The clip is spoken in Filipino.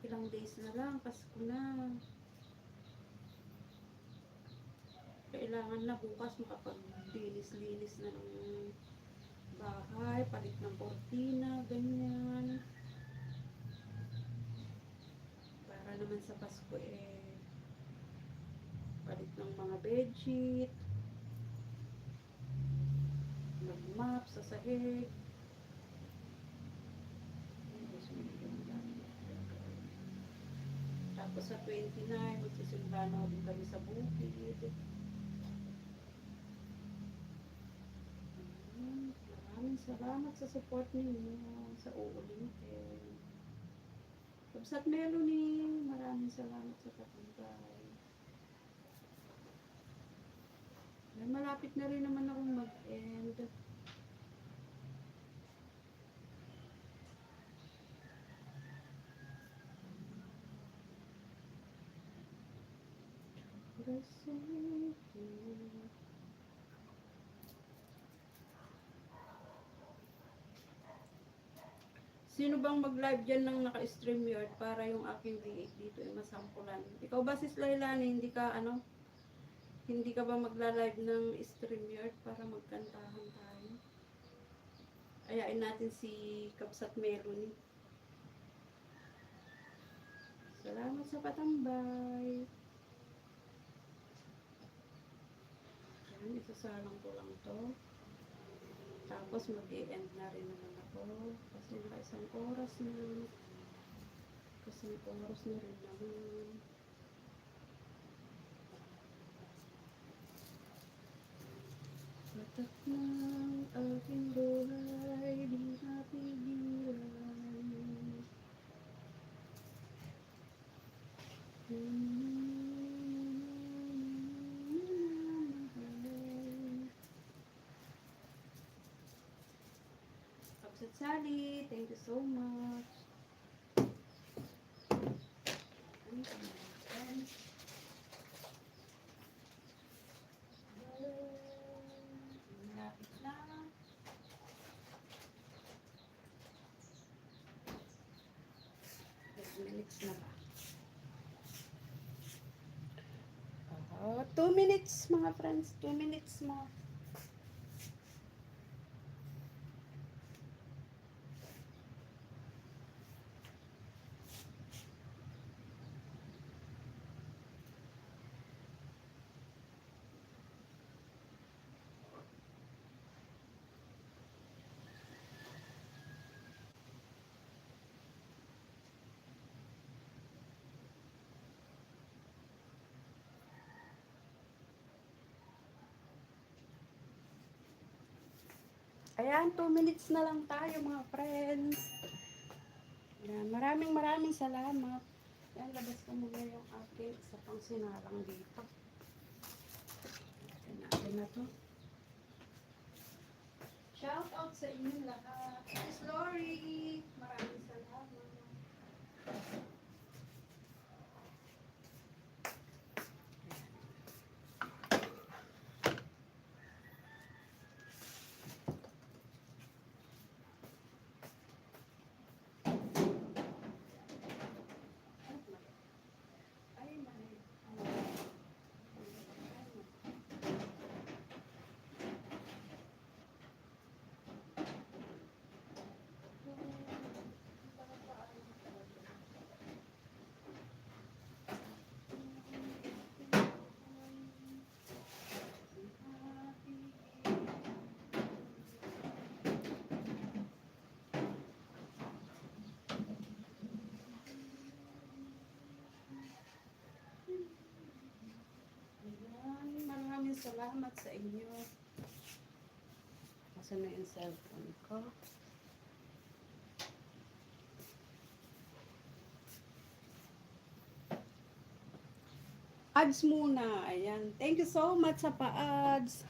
Ilang days na lang, Pasko na. Kailangan na bukas makapag-linis-linis na ng bahay, palit ng kortina, ganyan. Para naman sa Pasko palit ng mga bedsheet, mag-map sa sahig. Tapos sa 29, magsisimba na din kami sa bukid. Maraming salamat sa support ninyo sa uulitin. Kabsat Melanie, maraming salamat sa katambay. Malapit na rin naman akong mag-end. Sino bang mag-live dyan ng naka-stream yard para yung aking V8 dito ay masampulan? Ikaw ba sis Lailani, hindi ka ba magla-live ng stream yard para magkantahan tayo? Ayain natin si Kapsat Melanie. Salamat sa patambay. Yan, isasalang ko lang to. Tapos mag-i-end na rin naman ako. Kasi isang oras na. Isang oras na rin naman. Patak ng aking buhay, di napigilan. Kapsat Sally, thank you so much. Malapit na. Minutes na ba? 2 minutes mga friends, 2 minutes mo. Ayan, 2 minutes na lang tayo mga friends. Ayan, maraming salamat. Ayan, labas ko muna yung aking isa pang sinalang dito. Ayan natin na to. Shout out sa inyo lahat. Miss Lori, maraming salamat. Maraming salamat sa inyo. Asan na yung cellphone ko? Ads muna. Ayan. Thank you so much sa pa-ads.